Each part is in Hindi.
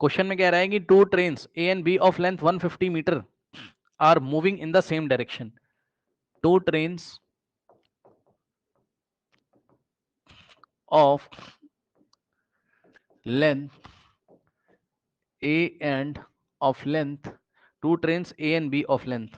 क्वेश्चन में कह रहा है कि two trains A and B of length 150 metre are moving in the same direction. Two trains of length A and of length, two trains A and B of length,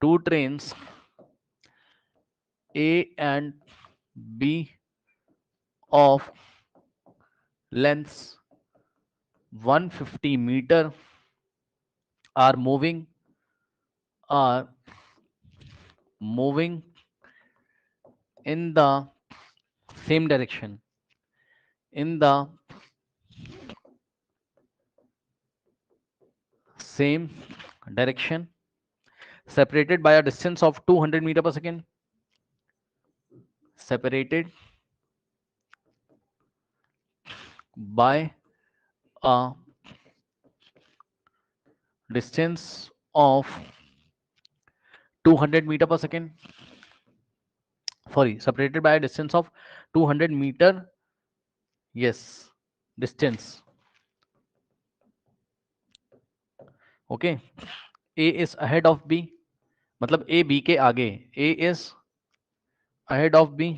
two trains A and B of lengths 150 meter are are moving in the same direction, in the same direction, separated by a distance of 200 meter per second, separated by a distance of 200 meter per second, sorry, separated by a distance of 200 meter, yes, distance. Okay, A is ahead of B, मतलब A B के आगे, A is ahead of B,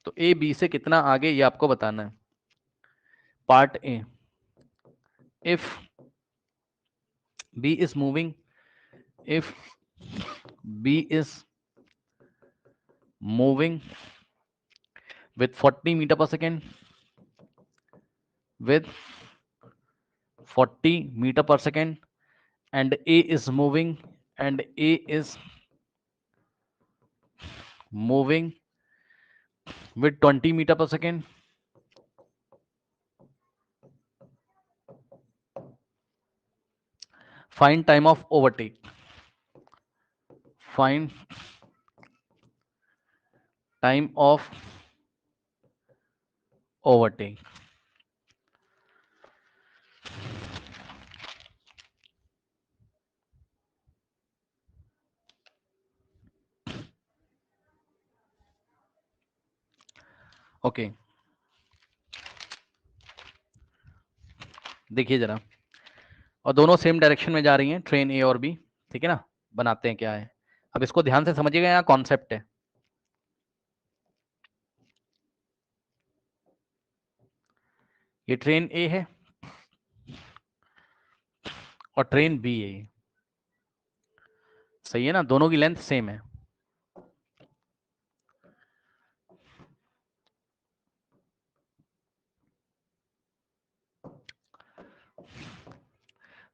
तो A B से कितना आगे ये आपको बताना है. Part A, if B is moving, if B is moving with 40 meter per second, with 40 meter per second, and A is moving, and A is moving with 20 meter per second, find time of overtake, find time of overtake. Okay, देखिए जरा, और दोनों सेम डायरेक्शन में जा रही हैं, ट्रेन ए और बी, ठीक है ना. बनाते हैं क्या है, अब इसको ध्यान से समझिएगा, यहाँ कॉन्सेप्ट है. ये ट्रेन ए है और ट्रेन बी है, सही है ना, दोनों की लेंथ सेम है.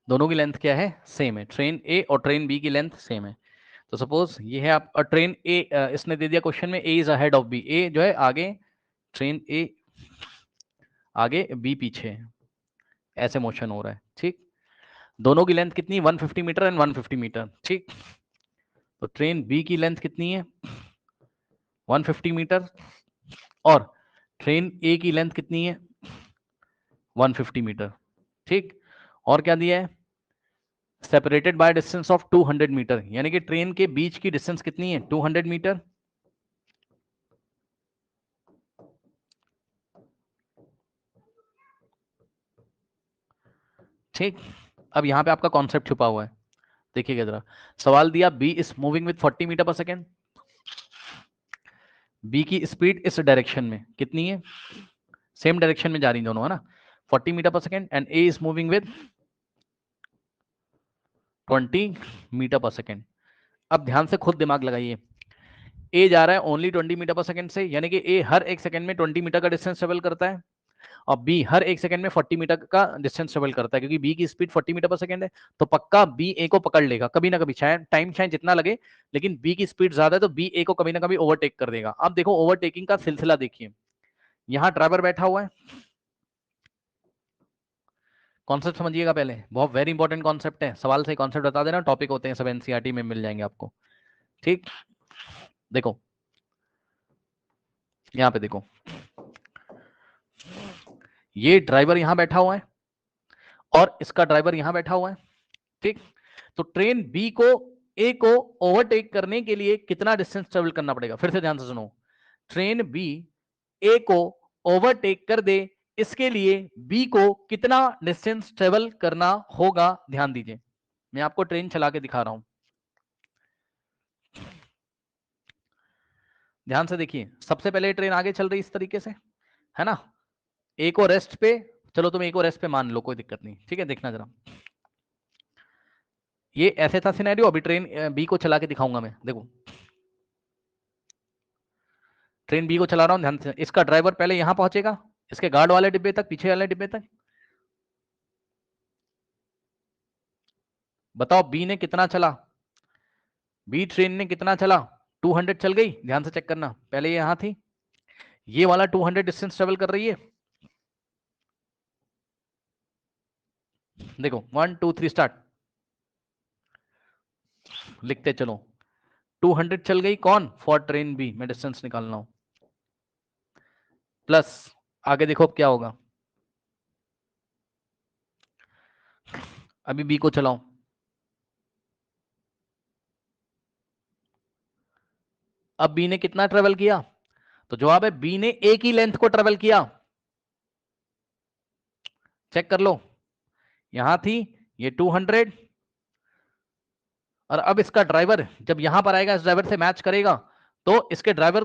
दोनों की लेंथ क्या है, सेम है. ट्रेन ए और ट्रेन बी की लेंथ सेम है. तो सपोज ये है आप ट्रेन ए, इसने दे दिया क्वेश्चन में, ए इज अहेड ऑफ बी, ए जो है आगे, ट्रेन ए आगे, बी पीछे है, ऐसे मोशन हो रहा है. ठीक, दोनों की लेंथ कितनी, 150 मीटर एंड 150 मीटर. ठीक, तो ट्रेन बी की लेंथ कितनी है, 150 मीटर, और ट्रेन ए की लेंथ कितनी है, 150 मीटर. ठीक, और क्या दिया है, separated by distance of 200 metre, यानी कि ट्रेन के बीच की डिस्टेंस कितनी है, 200 मीटर. ठीक, अब यहां पे आपका कॉन्सेप्ट छुपा हुआ है, देखिएगा जरा. सवाल दिया, B is moving with 40 metre per second, B की स्पीड इस डायरेक्शन में कितनी है, सेम डायरेक्शन में जा रही दोनों, है ना, 40 metre per second, and A is moving with 20 metre per second. अब ध्यान से खुद दिमाग लगाइए, ए जा रहा है ओनली 20 मीटर पर सेकेंड से, यानी कि ए हर एक सेकेंड में 20 मीटर का डिस्टेंस ट्रेवल करता है, और बी हर एक सेकंड में 40 मीटर का डिस्टेंस ट्रेवल करता है, क्योंकि बी की स्पीड 40 मीटर पर सेकंड है, तो पक्का बी ए को पकड़ लेगा कभी ना कभी, चाहे टाइम चाहे जितना लगे, लेकिन बी की स्पीड ज्यादा है तो बी ए को कभी ना कभी ओवरटेक कर देगा. अब देखो ओवरटेकिंग का सिलसिला देखिए, यहां ड्राइवर बैठा हुआ है, कॉन्सेप्ट समझिएगा पहले, बहुत वेरी इंपॉर्टेंट कॉन्सेप्ट है, सवाल से कॉन्सेप्ट बता देना, टॉपिक होते हैं सब एनसीईआरटी में मिल जाएंगे आपको. ठीक, देखो यहां पे देखो, ये ड्राइवर यहां बैठा हुआ है और इसका ड्राइवर यहां बैठा हुआ है. ठीक, तो ट्रेन बी को ए को ओवरटेक करने के लिए कितना डिस्टेंस ट्रेवल करना पड़ेगा? फिर से ध्यान से सुनो, ट्रेन बी ए को ओवरटेक कर दे, इसके लिए बी को कितना डिस्टेंस ट्रेवल करना होगा? ध्यान दीजिए, मैं आपको ट्रेन चला के दिखा रहा हूं, ध्यान से देखिए। सबसे पहले ट्रेन आगे चल रही इस तरीके से, है ना, ए को रेस्ट पे, चलो तुम ए को रेस्ट पे मान लो, कोई दिक्कत नहीं, ठीक है। देखना जरा, ये ऐसे था सिनेरियो, अभी ट्रेन बी को चला के दिखाऊंगा मैं। देखो ट्रेन बी को चला रहा हूं, ध्यान से। इसका ड्राइवर पहले यहां पहुंचेगा, इसके गार्ड वाले डिब्बे तक, पीछे वाले डिब्बे तक। बताओ बी ने कितना चला, बी ट्रेन ने कितना चला? 200 चल गई, ध्यान से चेक करना। पहले ये यहां थी, ये वाला 200 डिस्टेंस ट्रेवल कर रही है। देखो 1 2 3 स्टार्ट, लिखते चलो। 200 चल गई, कौन? फॉर ट्रेन बी, मैं डिस्टेंस निकालना हूं। प्लस आगे देखो अब क्या होगा, अभी बी को चलाओ, अब बी ने कितना ट्रेवल किया? तो जवाब है बी ने ए की लेंथ को ट्रेवल किया। चेक कर लो, यहां थी ये 200, और अब इसका ड्राइवर जब यहां पर आएगा, इस ड्राइवर से मैच करेगा, तो इसके ड्राइवर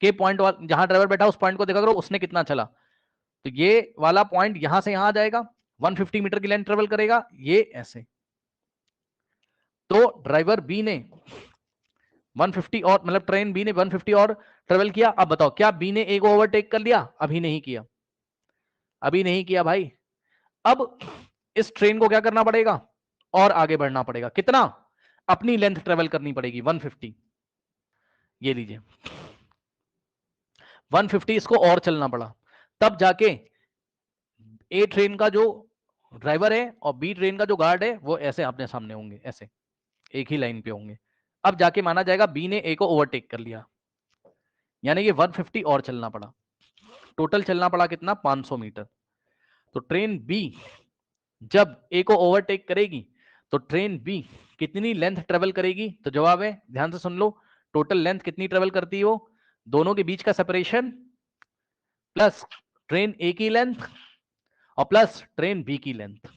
के पॉइंट, जहां ड्राइवर बैठा उस पॉइंट को देखा करो, उसने कितना चला। तो ये वाला पॉइंट यहां से यहां आ जाएगा, 150 मीटर की लेंथ ट्रेवल करेगा, ये ऐसे। तो ड्राइवर बी ने 150 और, मतलब ट्रेन बी ने 150 और ट्रेवल किया। अब बताओ क्या बी ने ए को ओवरटेक कर लिया? अभी नहीं किया, अभी नहीं किया भाई। अब इस ट्रेन को क्या करना पड़ेगा? और आगे बढ़ना पड़ेगा। कितना? अपनी लेंथ ट्रेवल करनी पड़ेगी 150। ये लीजिए 150, इसको और चलना पड़ा, तब जाके ए ट्रेन का जो ड्राइवर है और बी ट्रेन का जो गार्ड है वो ऐसे अपने सामने होंगे, ऐसे एक ही लाइन पे होंगे। अब जाके माना जाएगा बी ने ए को ओवरटेक कर लिया, यानी कि 150 और चलना पड़ा। टोटल चलना पड़ा कितना? 500 मीटर। तो ट्रेन बी जब ए को ओवरटेक करेगी तो ट्रेन बी कितनी लेंथ ट्रेवल करेगी? तो जवाब है, ध्यान से सुन लो, टोटल लेंथ कितनी ट्रेवल करती है वो, दोनों के बीच का सेपरेशन प्लस ट्रेन ए की लेंथ और प्लस ट्रेन बी की लेंथ।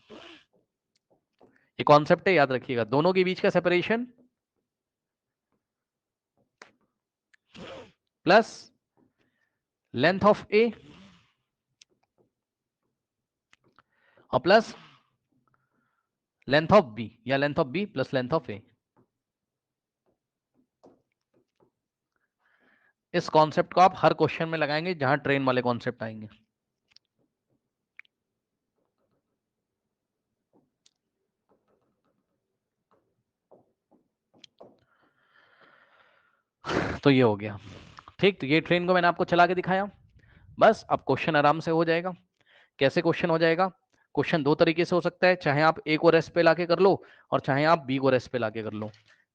ये कॉन्सेप्ट है, याद रखिएगा, दोनों के बीच का separation plus length of A और प्लस लेंथ ऑफ बी, या length of B plus length of A. इस कॉन्सेप्ट को आप हर क्वेश्चन में लगाएंगे जहां ट्रेन वाले कॉन्सेप्ट आएंगे। तो ये हो गया, ठीक। तो ये ट्रेन को मैंने आपको चला के दिखाया, बस अब क्वेश्चन आराम से हो जाएगा। कैसे क्वेश्चन हो जाएगा? क्वेश्चन दो तरीके से हो सकता है, चाहे आप ए को रेस्ट पे लाके कर लो और चाहे आप बी को रेस्ट पे लाके कर लो।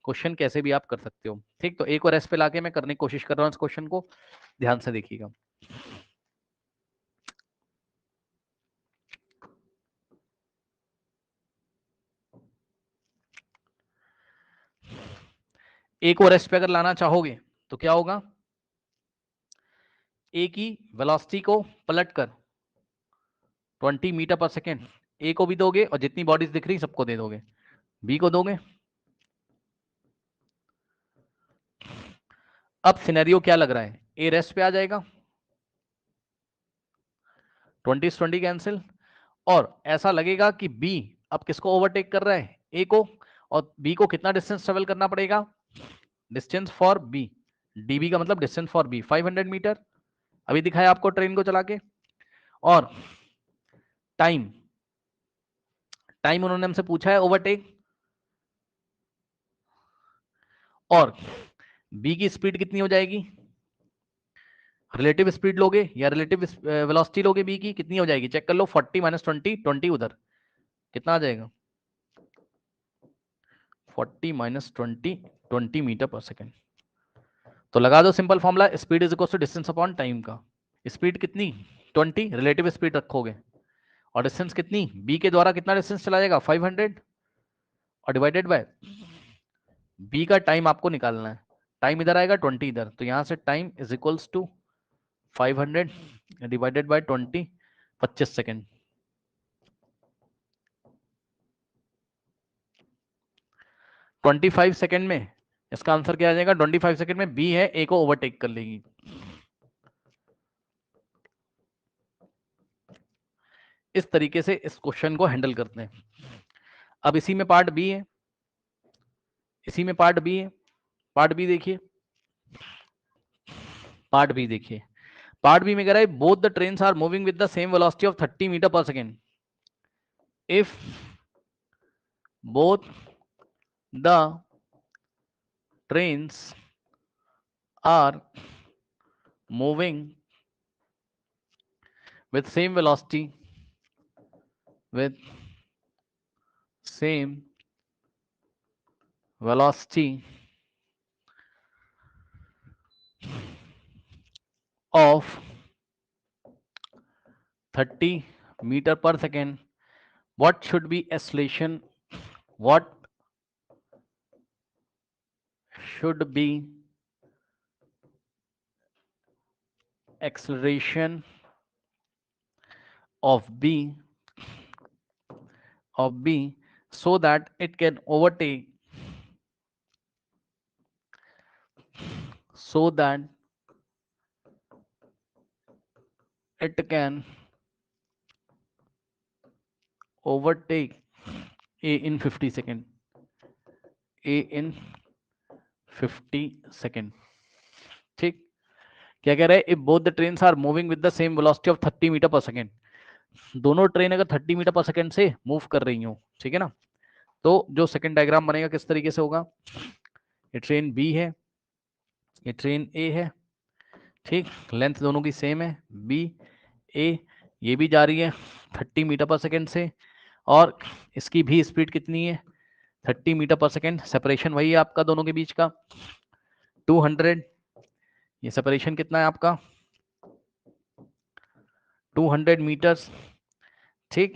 क्वेश्चन कैसे भी आप कर सकते हो, ठीक। तो ए को रेस्ट पे लाके मैं करने की कोशिश कर रहा हूँ इस क्वेश्चन को, ध्यान से देखिएगा। ए को रेस्ट पे अगर लाना चाहोगे तो क्या होगा? ए की वेलोसिटी को पलटकर 20 मीटर पर सेकेंड ए को भी दोगे और जितनी बॉडीज दिख रही सबको दे दोगे, बी को दोगे। अब सिनेरियो क्या लग रहा है? ए रेस्ट पे आ जाएगा, 20 कैंसिल, और ऐसा लगेगा कि बी अब किसको ओवरटेक कर रहा है? ए को। और बी को कितना डिस्टेंस ट्रेवल करना पड़ेगा? डिस्टेंस फॉर बी, डीबी का मतलब डिस्टेंस फॉर बी 500 मीटर, अभी दिखाया आपको ट्रेन को चला के। और टाइम, टाइम उन्होंने हमसे पूछा है ओवरटेक, और बी की स्पीड कितनी हो जाएगी? रिलेटिव स्पीड लोगे या रिलेटिव वेलोसिटी लोगे? बी की कितनी हो जाएगी? चेक कर लो, 40 माइनस 20, 20 उधर, कितना आ जाएगा? 40 माइनस 20, 20 मीटर पर सेकेंड। तो लगा दो simple formula, speed is equal to distance upon time का। स्पीड कितनी? 20, रिलेटिव स्पीड रखोगे, और डिस्टेंस कितनी? बी के द्वारा कितना डिस्टेंस चला जाएगा? 500, और डिवाइडेड बाय बी का टाइम आपको निकालना है, टाइम इधर आएगा 20 इधर, तो यहां से time is equals to 500 divided by 20, 25 second. 25 second में इसका आंसर क्या आ जाएगा, 25 सेकेंड में बी है ए को ओवरटेक कर लेगी। इस तरीके से इस क्वेश्चन को हैंडल करते हैं। अब इसी में पार्ट बी है, इसी में पार्ट बी है, पार्ट बी देखिए, पार्ट बी देखिए, पार्ट बी में कह रहा है both the trains are moving with the same velocity of 30 metre per second if both the trains are moving with same velocity of 30 meter per second, what should be acceleration, what should be acceleration of B so that it can overtake, so that it can overtake A in 50 second, A in 50 second. ठीक, क्या कह रहे हैं, if both the trains are moving with the same velocity of 30 metre per second, दोनों ट्रेन अगर 30 मीटर पर सेकेंड से मूव कर रही हो, ठीक है ना, तो जो सेकेंड डायग्राम बनेगा किस तरीके से होगा, ये ट्रेन बी है, ये ट्रेन ए है, ठीक, लेंथ दोनों की सेम है बी ए, ये भी जा रही है 30 मीटर पर सेकेंड से, और इसकी भी स्पीड कितनी है 30 मीटर पर सेकेंड, सेपरेशन वही है आपका दोनों के बीच का 200, ये सेपरेशन कितना है आपका 200 मीटर्स। ठीक,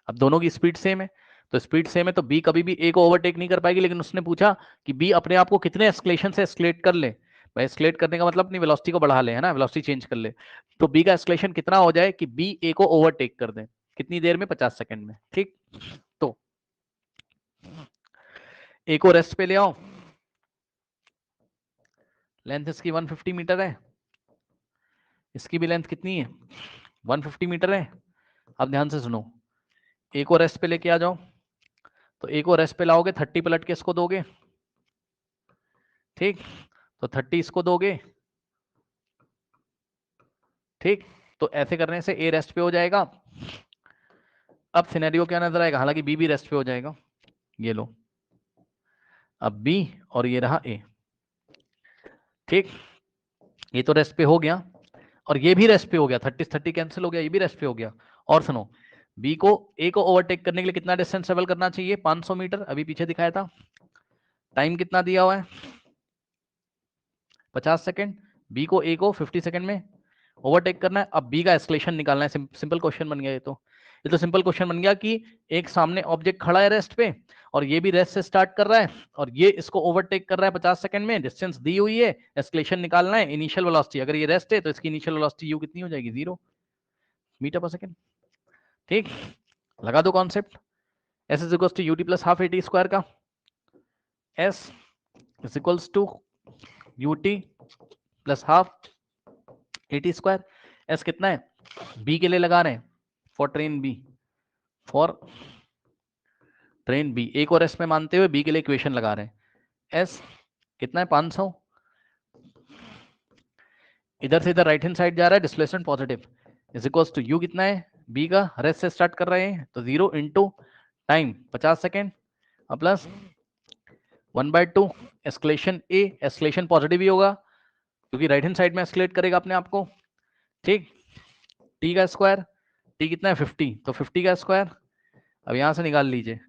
अब दोनों की स्पीड सेम है, तो स्पीड सेम है तो बी कभी भी ए को ओवरटेक नहीं कर पाएगी, लेकिन उसने पूछा कि बी अपने आप को कितने एस्केलेशन से एस्केलेट कर ले, भाई एस्केलेट करने का मतलब अपनी वेलोसिटी को बढ़ा ले, है ना, वेलोसिटी चेंज कर ले, तो बी का एस्केलेशन कितना हो जाए कि बी ए को ओवरटेक कर दे, कितनी देर में 50 सेकंड में। ठीक, तो ए को रेस्ट पे ले आओ, लेंथ इसकी 150 मीटर है, इसकी भी लेंथ कितनी है 150 मीटर है। अब ध्यान से सुनो, ए को रेस्ट पे लेके आ जाओ, तो ए को रेस्ट पे लाओगे 30 पलट के इसको दोगे, ठीक, तो 30 इसको दोगे, ठीक, तो ऐसे करने से ए रेस्ट पे हो जाएगा। अब सिनेरियो क्या नजर आएगा, हालांकि बी भी रेस्ट पे हो जाएगा, ये लो, अब बी और ये रहा ए, ठीक, ये तो रेस्ट पे हो गया और ये भी रेस्ट पे हो गया, 30 कैंसिल हो गया, ये भी रेस्ट पे हो गया। और सुनो, बी को ए को ओवरटेक करने के लिए कितना डिस्टेंस ट्रेवल करना चाहिए 500 मीटर, अभी पीछे दिखाया था, टाइम कितना दिया हुआ है 50 सेकेंड, बी को ए को 50 सेकेंड में ओवरटेक करना है। अब बी का एस्केलेशन निकालना है, सिंपल क्वेश्चन बन गया, ये तो सिंपल क्वेश्चन बन गया कि एक सामने ऑब्जेक्ट खड़ा है रेस्ट पे और ये भी रेस्ट से स्टार्ट कर रहा है और ये इसको ओवरटेक कर रहा है 50 सेकंड में, डिस्टेंस दी हुई है, एस्केलेशन निकालना है, इनिशियल वेलोसिटी, अगर ये रेस्ट है तो इसकी इनिशियल वेलोसिटी यू कितनी हो जाएगी 0 मीटर पर सेकंड। ठीक, लगा दो concept, S is equals to UT plus half AT square का, S is equals to UT plus half AT square, S कितना है बी के लिए लगा रहे हैं, for train B, for train B, A को रेस्ट में मानते हुए बी के लिए इक्वेशन लगा रहे हैं, एस कितना है 500, इधर से इधर राइट हैंड साइड जा रहा है, displacement positive, is equals to u कितना है बी का रेस्ट से स्टार्ट कर रहे हैं तो 0 into time 50 second plus 1/2 acceleration A, acceleration positive ही होगा क्योंकि राइट हैंड साइड में एस्केलेट करेगा अपने आप को। ठीक, टी का स्क्वायर, टी कितना है 50, तो 50 का स्क्वायर, अब यहां से निकाल लीजिए,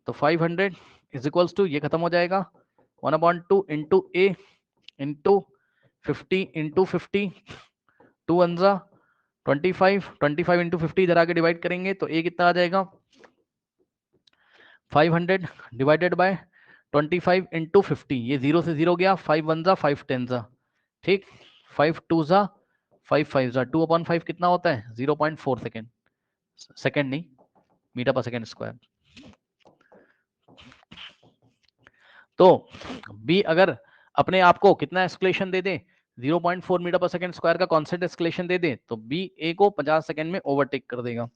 तो 500 इज इक्वल्स टू, ये खत्म हो जाएगा 1/2 इंटू ए इंटू 50 इंटू 50, 2 अंजा 25, 25 इंटू 50 इधर आके डिवाइड करेंगे तो ए कितना आ जाएगा 500 डिवाइडेड बाय 25 इंटू 50, ये 0 से 0 गया, 5 1 जा 5 10 जा, ठीक, 5 2 जा 5 5 जा, 2/5 कितना होता है 0.4 सेकेंड, सेकेंड नहीं, मीटर पर सेकेंड स्क्वायर। तो बी अगर अपने आप को कितना एस्केलेशन दे दे, 0.4 मीटर पर सेकेंड स्क्वायर का कांस्टेंट एस्केलेशन दे दे, तो बी ए को 50 सेकेंड में ओवरटेक कर देगा।